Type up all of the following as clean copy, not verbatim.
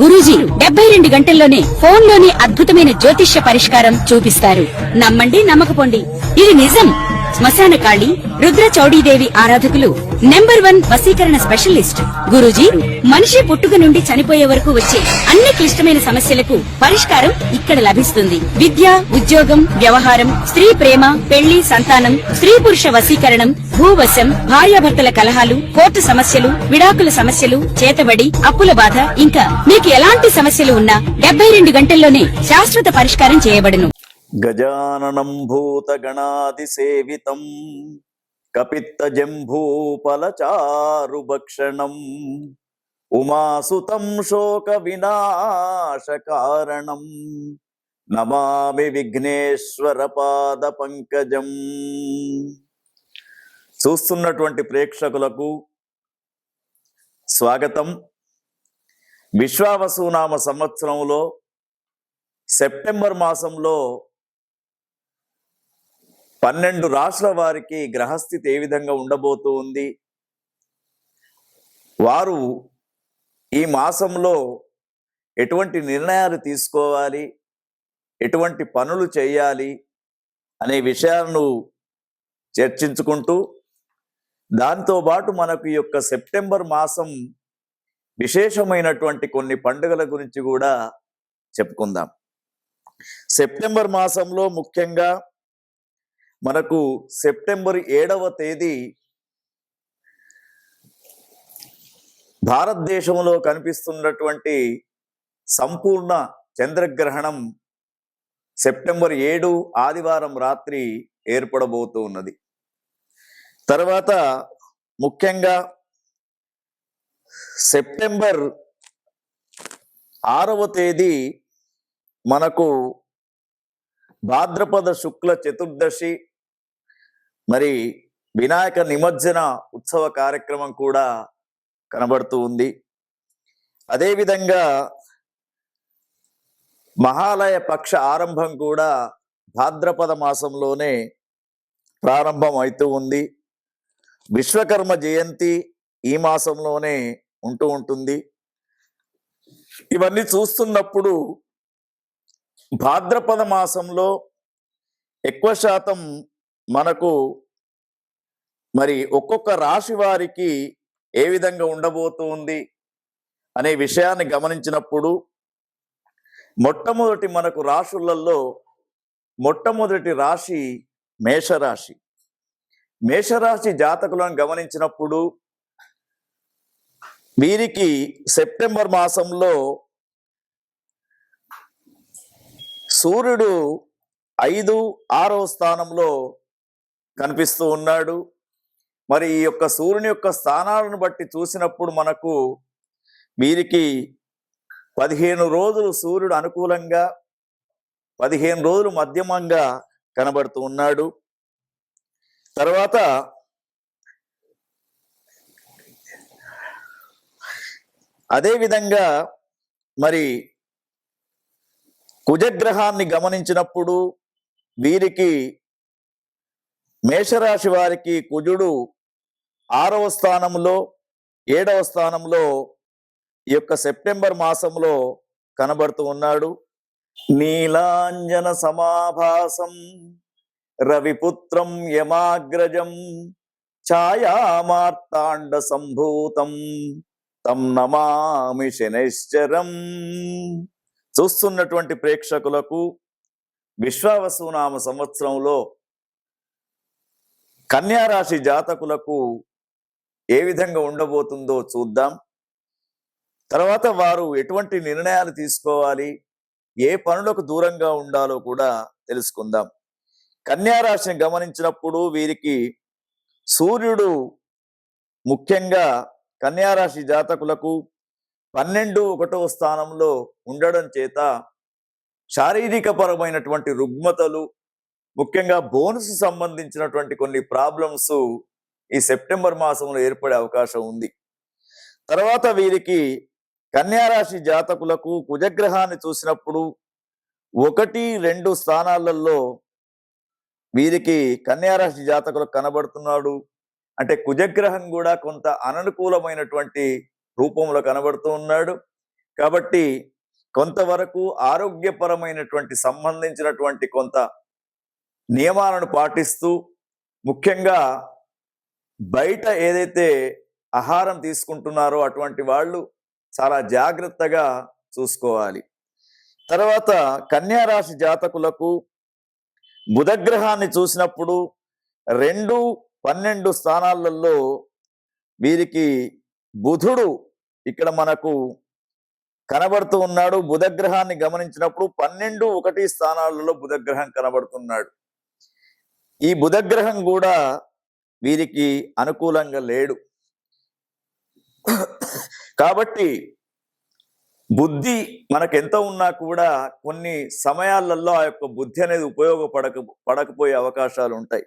గురూజీ 72 గంటల్లోనే ఫోన్ లోని అద్భుతమైన జ్యోతిష్య పరిష్కారం చూపిస్తారు. నమ్మండి నమ్మకపోండి, ఇది నిజం. శ్మశాన కాళి రుద్ర చౌడీదేవి ఆరాధకులు నంబర్ 1 వశీకరణ స్పెషలిస్ట్. గురూజీ మనిషి పుట్టుక నుండి చనిపోయే వరకు వచ్చే అన్ని క్లిష్టమైన సమస్యలకు పరిష్కారం ఇక్కడ లభిస్తుంది. విద్య, ఉద్యోగం, వ్యవహారం, స్త్రీ ప్రేమ, పెళ్లి, సంతానం, స్త్రీ పురుష వశీకరణం, భూవశం, భార్యాభర్తల కలహాలు, కోర్టు సమస్యలు, విడాకుల సమస్యలు, చేతబడి, అప్పుల బాధ, ఇంకా మీకు ఎలాంటి సమస్యలు ఉన్నా 72 గంటల్లోనే శాశ్వత పరిష్కారం చేయబడును. గజాననం భూతగణాదిసేవితం కపిత్త జంభూఫలచారుభక్షణం ఉమాసుతం శోక వినాశకారణం నమామి విఘ్నేశ్వర పాద పంకజం. చూస్తున్నటువంటి ప్రేక్షకులకు స్వాగతం. విశ్వావసునామ సంవత్సరంలో సెప్టెంబర్ మాసంలో 12 రాశుల వారికి గ్రహస్థితి ఏ విధంగా ఉండబోతూ ఉంది, వారు ఈ మాసంలో ఎటువంటి నిర్ణయాలు తీసుకోవాలి, ఎటువంటి పనులు చేయాలి అనే విషయాలను చర్చించుకుంటూ, దాంతోపాటు మనకు ఈ యొక్క సెప్టెంబర్ మాసం విశేషమైనటువంటి కొన్ని పండుగల గురించి కూడా చెప్పుకుందాం. సెప్టెంబర్ మాసంలో ముఖ్యంగా మనకు సెప్టెంబర్ 7వ తేదీ భారతదేశంలో కనిపిస్తున్నటువంటి సంపూర్ణ చంద్రగ్రహణం సెప్టెంబర్ 7 ఆదివారం రాత్రి ఏర్పడబోతూ ఉన్నది. తర్వాత ముఖ్యంగా సెప్టెంబర్ 6వ తేదీ మనకు భాద్రపద శుక్ల చతుర్దశి, మరి వినాయక నిమజ్జన ఉత్సవ కార్యక్రమం కూడా కనబడుతూ ఉంది. అదేవిధంగా మహాలయ పక్ష ఆరంభం కూడా భాద్రపద మాసంలోనే ప్రారంభం అవుతూ ఉంది. విశ్వకర్మ జయంతి ఈ మాసంలోనే ఉంటూ ఉంటుంది. ఇవన్నీ చూస్తున్నప్పుడు భాద్రపద మాసంలో ఎక్కువ శాతం మనకు మరి ఒక్కొక్క రాశి వారికి ఏ విధంగా ఉండబోతుంది అనే విషయాన్ని గమనించినప్పుడు, మొట్టమొదటి మనకు రాశులలో మొట్టమొదటి రాశి మేషరాశి. మేషరాశి జాతకులను గమనించినప్పుడు వీరికి సెప్టెంబర్ మాసంలో సూర్యుడు 5, 6వ స్థానంలో కనిపిస్తూ ఉన్నాడు. మరి ఈ యొక్క సూర్యుని యొక్క స్థానాలను బట్టి చూసినప్పుడు మనకు వీరికి 15 రోజులు సూర్యుడు అనుకూలంగా, 15 రోజులు మధ్యమంగా కనబడుతూ ఉన్నాడు. తర్వాత అదేవిధంగా మరి కుజగ్రహాన్ని గమనించినప్పుడు వీరికి మేషరాశి వారికి కుజుడు 6వ స్థానంలో, 7వ స్థానంలో ఈ యొక్క సెప్టెంబర్ మాసంలో కనబడుతూ ఉన్నాడు. నీలాంజన సమాభాసం రవిపుత్రం యమాగ్రజం ఛాయామార్తాండ సంభూతం తం నమామి శనైశ్చరం. చూస్తున్నటువంటి ప్రేక్షకులకు విశ్వావసునామ సంవత్సరంలో కన్యా రాశి జాతకులకు ఏ విధంగా ఉండబోతుందో చూద్దాం. తర్వాత వారు ఎటువంటి నిర్ణయాలు తీసుకోవాలి, ఏ పనులకు దూరంగా ఉండాలో కూడా తెలుసుకుందాం. కన్యా రాశిని గమనించినప్పుడు వీరికి సూర్యుడు ముఖ్యంగా కన్యా రాశి జాతకులకు 12, 1వ స్థానంలో ఉండడం చేత శారీరక పరమైనటువంటి రుగ్మతలు, ముఖ్యంగా బోన్స్ సంబంధించినటువంటి కొన్ని ప్రాబ్లమ్స్ ఈ సెప్టెంబర్ మాసంలో ఏర్పడే అవకాశం ఉంది. తర్వాత వీరికి కన్యా రాశి జాతకులకు కుజగ్రహాన్ని చూసినప్పుడు 1, 2 స్థానాలలో వీరికి కన్యా రాశి జాతకులకు కనబడుతున్నాడు. అంటే కుజగ్రహం కూడా కొంత అననుకూలమైనటువంటి రూపంలో కనబడుతూ ఉన్నాడు. కాబట్టి కొంతవరకు ఆరోగ్యపరమైనటువంటి సంబంధించినటువంటి కొంత నియమాలను పాటిస్తూ, ముఖ్యంగా బయట ఏదైతే ఆహారం తీసుకుంటున్నారో అటువంటి వాళ్ళు చాలా జాగ్రత్తగా చూసుకోవాలి. తర్వాత కన్యా రాశి జాతకులకు బుధగ్రహాన్ని చూసినప్పుడు 2, 12 స్థానాలలో వీరికి బుధుడు ఇక్కడ మనకు కనబడుతూ ఉన్నాడు. బుధగ్రహాన్ని గమనించినప్పుడు 12, 1 స్థానాలలో బుధగ్రహం కనబడుతున్నాడు. ఈ బుధగ్రహం కూడా వీరికి అనుకూలంగా లేడు. కాబట్టి బుద్ధి మనకెంత ఉన్నా కూడా కొన్ని సమయాలలో ఆ యొక్క బుద్ధి అనేది పడకపోయే అవకాశాలు ఉంటాయి.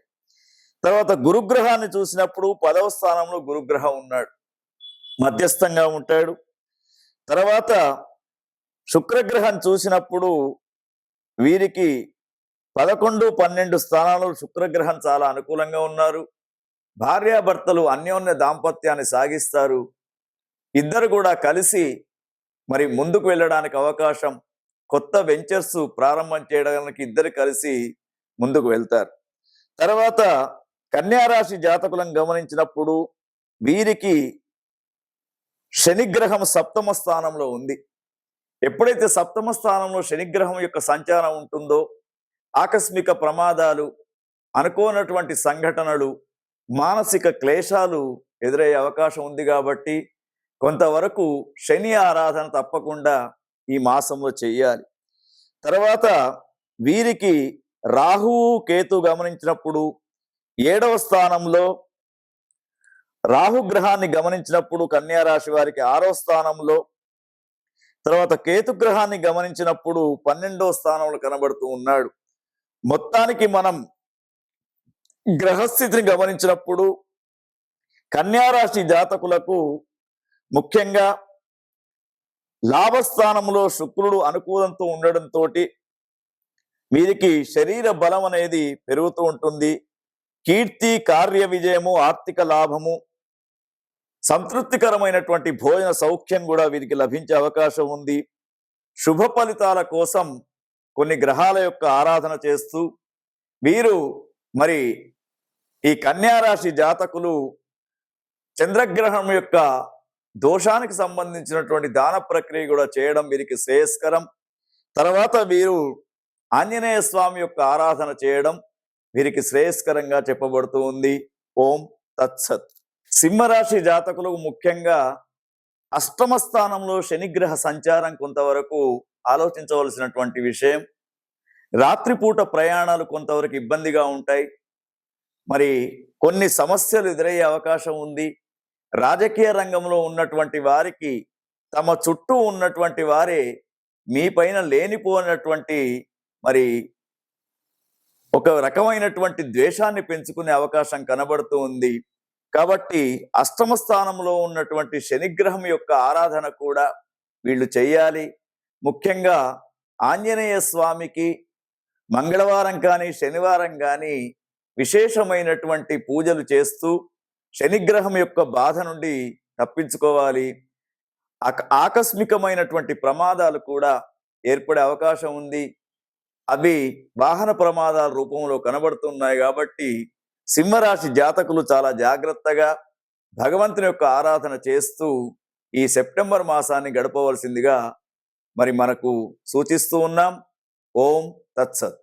తర్వాత గురుగ్రహాన్ని చూసినప్పుడు 10వ స్థానంలో గురుగ్రహం ఉన్నాడు, మధ్యస్థంగా ఉంటాడు. తర్వాత శుక్రగ్రహం చూసినప్పుడు వీరికి 11, 12 స్థానాలు శుక్రగ్రహం చాలా అనుకూలంగా ఉన్నారు. భార్యాభర్తలు అన్యోన్య దాంపత్యాన్ని సాగిస్తారు. ఇద్దరు కూడా కలిసి మరి ముందుకు వెళ్ళడానికి అవకాశం, కొత్త వెంచర్స్ ప్రారంభం చేయడానికి ఇద్దరు కలిసి ముందుకు వెళ్తారు. తర్వాత కన్యా రాశి జాతకులను గమనించినప్పుడు వీరికి శనిగ్రహం 7వ స్థానంలో ఉంది. ఎప్పుడైతే 7వ స్థానంలో శనిగ్రహం యొక్క సంచారం ఉంటుందో ఆకస్మిక ప్రమాదాలు, అనుకోనటువంటి సంఘటనలు, మానసిక క్లేశాలు ఎదురయ్యే అవకాశం ఉంది. కాబట్టి కొంతవరకు శని ఆరాధన తప్పకుండా ఈ మాసంలో చెయ్యాలి. తర్వాత వీరికి రాహువు కేతు గమనించినప్పుడు 7వ స్థానంలో, రాహుగ్రహాన్ని గమనించినప్పుడు కన్యా రాశి వారికి 6వ స్థానంలో, తర్వాత కేతుగ్రహాన్ని గమనించినప్పుడు 12వ స్థానంలో కనబడుతూ ఉన్నాడు. మొత్తానికి మనం గ్రహస్థితిని గమనించినప్పుడు కన్యా రాశి జాతకులకు ముఖ్యంగా లాభస్థానంలో శుక్రుడు అనుకూలంతో ఉండడంతో వీరికి శరీర బలం అనేది పెరుగుతూ ఉంటుంది. కీర్తి, కార్య విజయము, ఆర్థిక లాభము, సంతృప్తికరమైనటువంటి భోజన సౌఖ్యం కూడా వీరికి లభించే అవకాశం ఉంది. శుభ ఫలితాల కోసం కొన్ని గ్రహాల యొక్క ఆరాధన చేస్తూ వీరు మరి ఈ కన్యా రాశి జాతకులు చంద్రగ్రహం యొక్క దోషానికి సంబంధించినటువంటి దాన ప్రక్రియ కూడా చేయడం వీరికి శ్రేయస్కరం. తర్వాత వీరు ఆంజనేయ స్వామి యొక్క ఆరాధన చేయడం వీరికి శ్రేయస్కరంగా చెప్పబడుతూ ఉంది. ఓం తత్సత్. సింహరాశి జాతకులకు ముఖ్యంగా 8వ స్థానంలో శనిగ్రహ సంచారం కొంతవరకు ఆలోచించవలసినటువంటి విషయం. రాత్రిపూట ప్రయాణాలు కొంతవరకు ఇబ్బందిగా ఉంటాయి. మరి కొన్ని సమస్యలు ఎదురయ్యే అవకాశం ఉంది. రాజకీయ రంగంలో ఉన్నటువంటి వారికి తమ చుట్టూ ఉన్నటువంటి వారే మీ పైన లేనిపోయినటువంటి మరి ఒక రకమైనటువంటి ద్వేషాన్ని పెంచుకునే అవకాశం కనబడుతూ ఉంది. కాబట్టి 8వ స్థానంలో ఉన్నటువంటి శనిగ్రహం యొక్క ఆరాధన కూడా వీళ్ళు చెయ్యాలి. ముఖ్యంగా ఆంజనేయ స్వామికి మంగళవారం కానీ శనివారం కానీ విశేషమైనటువంటి పూజలు చేస్తూ శనిగ్రహం యొక్క బాధ నుండి తప్పించుకోవాలి. ఆకస్మికమైనటువంటి ప్రమాదాలు కూడా ఏర్పడే అవకాశం ఉంది. అవి వాహన ప్రమాదాల రూపంలో కనబడుతున్నాయి. కాబట్టి సింహరాశి జాతకులు చాలా జాగ్రత్తగా భగవంతుని యొక్క ఆరాధన చేస్తూ ఈ సెప్టెంబర్ మాసాన్ని గడపవలసిందిగా మరి మనకు సూచిస్తూ ఉన్నాం. ఓం తత్సత్.